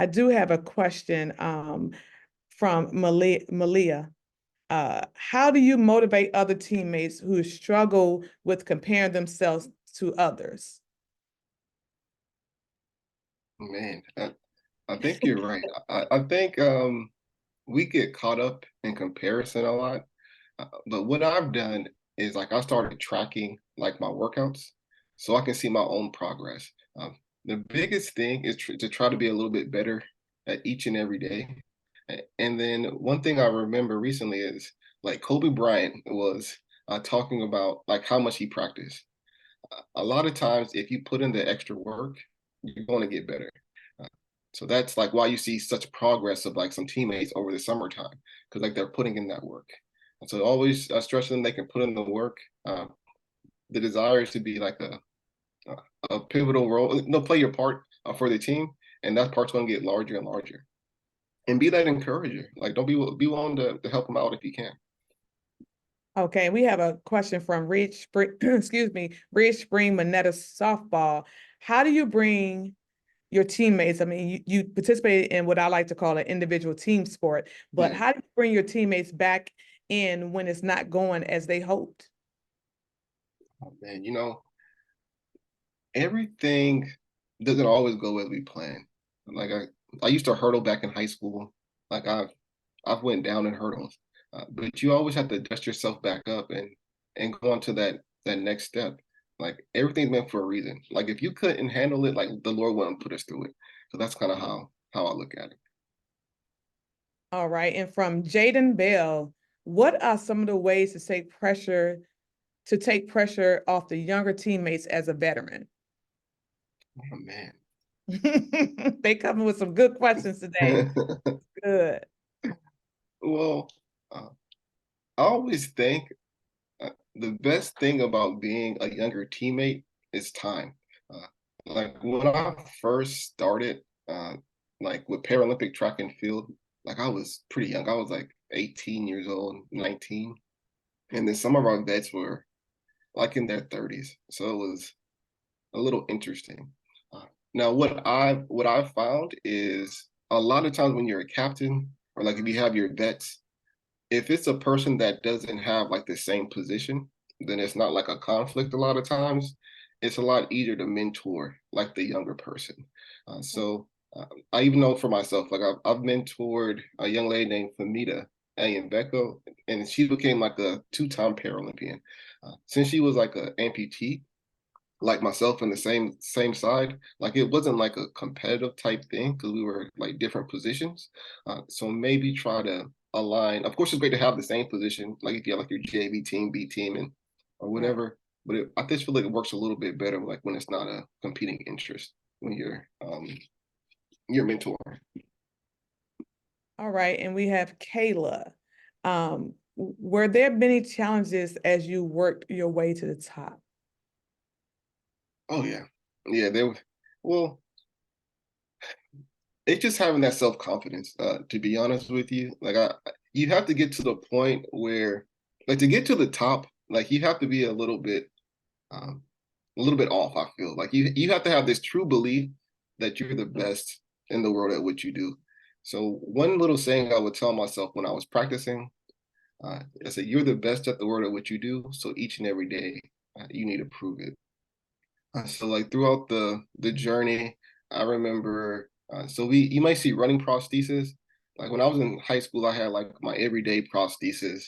do have a question from Malia. How do you motivate other teammates who struggle with comparing themselves to others? Man, I think you're right. I think we get caught up in comparison a lot. But what I've done is like I started tracking like my workouts so I can see my own progress. The biggest thing is to try to be a little bit better at each and every day. And then one thing I remember recently is like Kobe Bryant was talking about like how much he practiced. A lot of times, if you put in the extra work, you're going to get better. So that's like why you see such progress of like some teammates over the summertime, because like they're putting in that work. And so always stress them they can put in the work. the desire is to be like a pivotal role, play your part for the team, and that part's going to get larger and larger. And be that encourager. Like, don't be willing to help them out if you can. Okay, we have a question from Ridge Spring, excuse me, Ridge Spring Monetta Softball. How do you bring your teammates? I mean, you participated in what I like to call an individual team sport, but Yeah. how do you bring your teammates back in when it's not going as they hoped? Oh, man, everything doesn't always go as we plan. Like I used to hurdle back in high school. Like I've went down in hurdles, but you always have to dust yourself back up and go on to that next step. Like everything's meant for a reason. Like if you couldn't handle it, like the Lord wouldn't put us through it. So that's kind of how I look at it. All right, and from Jaden Bell, what are some of the ways to take pressure off the younger teammates as a veteran? Oh man. They coming with some good questions today. Good. Well, I always think the best thing about being a younger teammate is time. Like when I first started, like with Paralympic track and field, like I was pretty young. I was like 18 years old, 19. And then some of our vets were like in their 30s. So it was a little interesting. Now what I've found is a lot of times when you're a captain or like if you have your vets, if it's a person that doesn't have like the same position, then it's not like a conflict a lot of times. It's a lot easier to mentor like the younger person. I even know for myself, like I've mentored a young lady named Famita Ayambeko, and she became like a two-time Paralympian. Since she was like an amputee, like myself in the same side, like it wasn't like a competitive type thing because we were like different positions. So maybe try to align. Of course, it's great to have the same position, like if you have like your JV team, B team, and or Right. whatever. But I just feel like it works a little bit better, like when it's not a competing interest when you're mentoring. All right, and we have Kayla. Were there many challenges as you worked your way to the top? Oh yeah. Well, it's just having that self-confidence, to be honest with you. Like you have to get to the point where, like to get to the top, like you have to be a little bit off, I feel. Like you have to have this true belief that you're the best in the world at what you do. So one little saying I would tell myself when I was practicing, I said, you're the best at the world at what you do. So each and every day, you need to prove it. So like throughout the journey, I remember so you might see running prosthesis. Like when I was in high school, I had like my everyday prosthesis.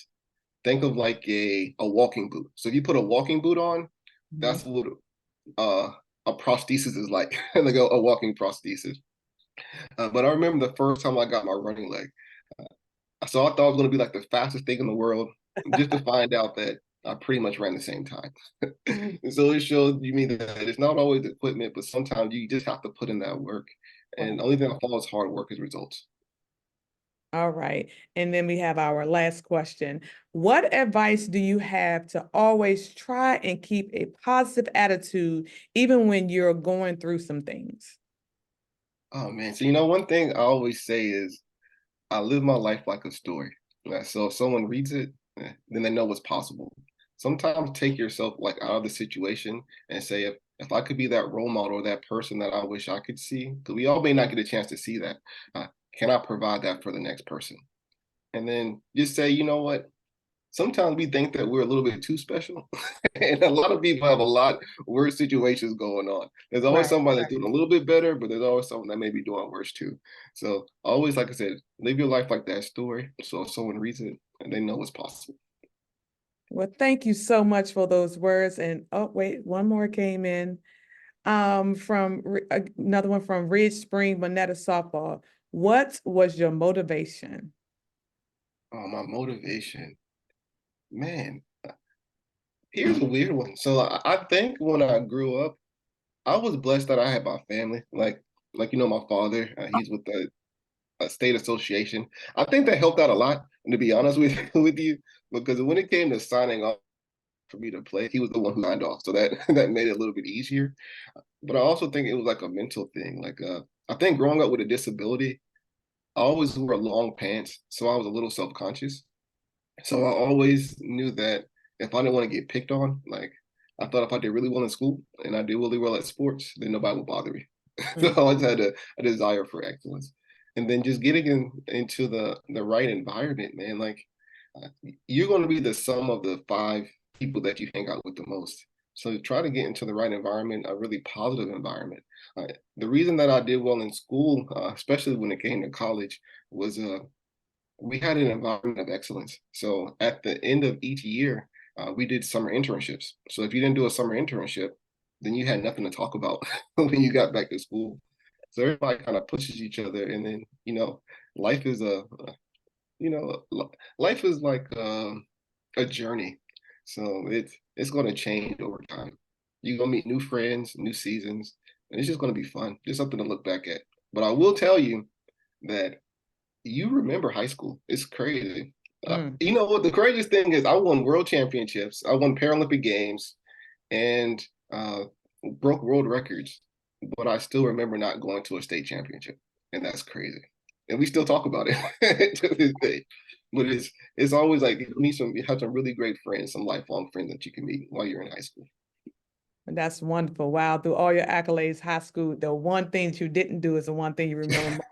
Think of like a walking boot. So if you put a walking boot on, that's what a prosthesis is like, like a walking prosthesis. But I remember the first time I got my running leg. So I thought I was going to be like the fastest thing in the world, just to find out that I pretty much ran the same time. And so it showed me that it's not always equipment, but sometimes you just have to put in that work. And the only thing that follows hard work is results. All right, and then we have our last question. What advice do you have to always try and keep a positive attitude even when you're going through some things? Oh man, so one thing I always say is I live my life like a story. So if someone reads it, then they know what's possible. Sometimes take yourself like out of the situation and say, if I could be that role model or that person that I wish I could see, because we all may not get a chance to see that, can I provide that for the next person? And then just say, you know what? Sometimes we think that we're a little bit too special. And a lot of people have a lot worse situations going on. There's always Right, somebody that's right. doing a little bit better, but there's always someone that may be doing worse too. So always, like I said, live your life like that story. So if someone reads it and they know it's possible. Well, thank you so much for those words. And oh, wait, one more came in. Another one from Ridge Spring Monetta Softball. What was your motivation? Oh, my motivation. Man, here's a weird one. So I think when I grew up, I was blessed that I had my family. Like my father, he's with the state association. I think that helped out a lot, to be honest with you, because when it came to signing off for me to play. He was the one who signed off, so that that made it a little bit easier. But I also think it was like a mental thing. Like I think growing up with a disability, I always wore long pants, so I was a little self-conscious. So I always knew that if I didn't want to get picked on, like I thought if I did really well in school and I did really well at sports, then nobody would bother me. So I always had a desire for excellence. And then just getting into the right environment, man, like you're going to be the sum of the 5 people that you hang out with the most. So try to get into the right environment, a really positive environment. The reason that I did well in school, especially when it came to college, was we had an environment of excellence. So at the end of each year, we did summer internships. So if you didn't do a summer internship, then you had nothing to talk about when you got back to school. So everybody kind of pushes each other, and then life is life is like a journey. So it's going to change over time. You're gonna meet new friends, new seasons, and it's just going to be fun. Just something to look back at. But I will tell you that you remember high school. It's crazy. You know what? The craziest thing is I won world championships. I won Paralympic Games and broke world records. But I still remember not going to a state championship. And that's crazy. And we still talk about it to this day. But it's always like you have some really great friends, some lifelong friends that you can meet while you're in high school. That's wonderful. Wow. Through all your accolades, high school, the one thing that you didn't do is the one thing you remember.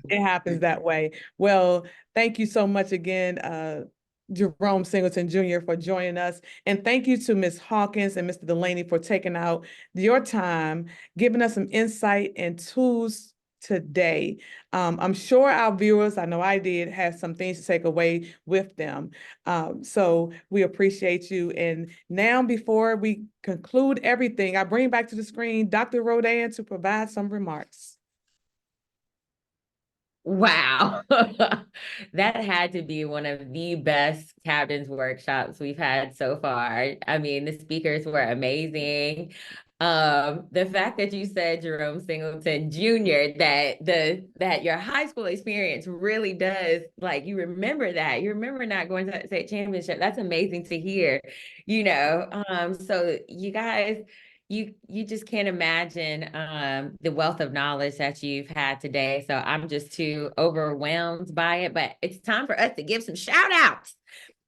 It happens that way. Well, thank you so much again, Jerome Singleton Jr. for joining us. And thank you to Ms. Hawkins and Mr. Delaney for taking out your time, giving us some insight and tools today. I'm sure our viewers, I know I did, have some things to take away with them. So we appreciate you. And now before we conclude everything, I bring back to the screen Dr. Rodan to provide some remarks. Wow. That had to be one of the best captain's workshops we've had so far. I mean, the speakers were amazing. The fact that you said, Jerome Singleton Jr., that your high school experience really does, like, you remember that. You remember not going to that state championship. That's amazing to hear, So you guys, you just can't imagine the wealth of knowledge that you've had today. So I'm just too overwhelmed by it. But it's time for us to give some shout outs.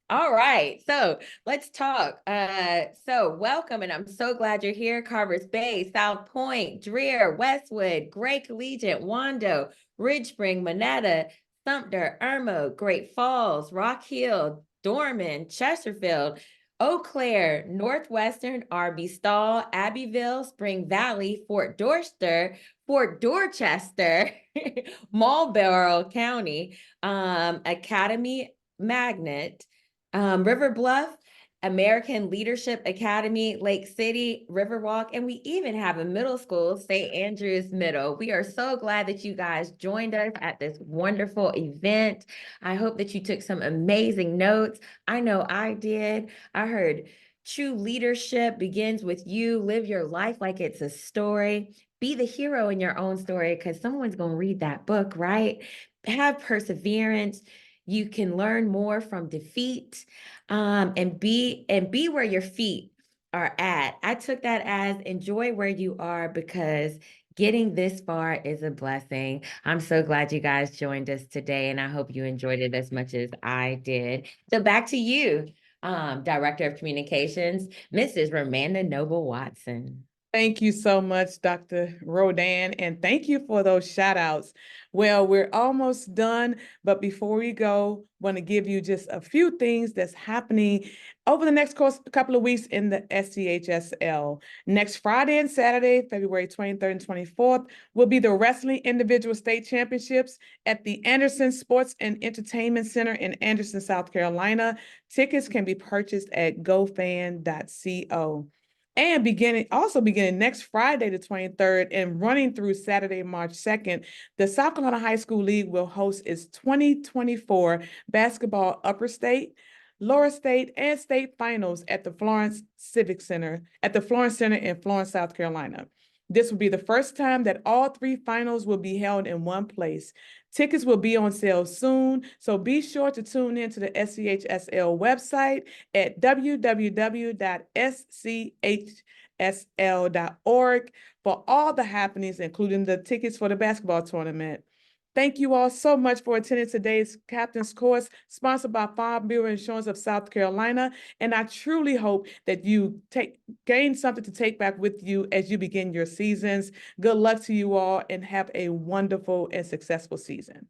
All right, so let's talk. So welcome, and I'm so glad you're here. Carvers Bay, South Point, Dreher, Westwood, Gray Collegiate, Wando, Ridge Spring, Monetta, Sumter, Irmo, Great Falls, Rock Hill, Dorman, Chesterfield, Eau Claire, Northwestern, RB Stall, Abbeville, Spring Valley, Fort Dorchester, Fort Dorchester, Marlboro County, Academy Magnet, River Bluff, American Leadership Academy, Lake City, Riverwalk, and we even have a middle school, St. Andrews Middle. We are so glad that you guys joined us at this wonderful event. I hope that you took some amazing notes. I know I did. I heard true leadership begins with you. Live your life like it's a story. Be the hero in your own story because someone's going to read that book, right? Have perseverance. You can learn more from defeat, and be where your feet are at. I took that as enjoy where you are because getting this far is a blessing. I'm so glad you guys joined us today, and I hope you enjoyed it as much as I did. So back to you, Director of Communications, Mrs. Romanda Noble Watson. Thank you so much, Dr. Rodan, and thank you for those shout outs. Well, we're almost done, but before we go, want to give you just a few things that's happening over the next couple of weeks in the SCHSL. Next Friday and Saturday, February 23rd and 24th, will be the Wrestling Individual State Championships at the Anderson Sports and Entertainment Center in Anderson, South Carolina. Tickets can be purchased at gofan.co. And beginning next Friday, the 23rd, and running through Saturday, March 2nd, the South Carolina High School League will host its 2024 basketball upper state, lower state, and state finals at the Florence Center in Florence, South Carolina. This will be the first time that all 3 finals will be held in one place. Tickets will be on sale soon, so be sure to tune in to the SCHSL website at www.schsl.org for all the happenings, including the tickets for the basketball tournament. Thank you all so much for attending today's Captain's Course, sponsored by Farm Bureau Insurance of South Carolina. And I truly hope that you gain something to take back with you as you begin your seasons. Good luck to you all and have a wonderful and successful season.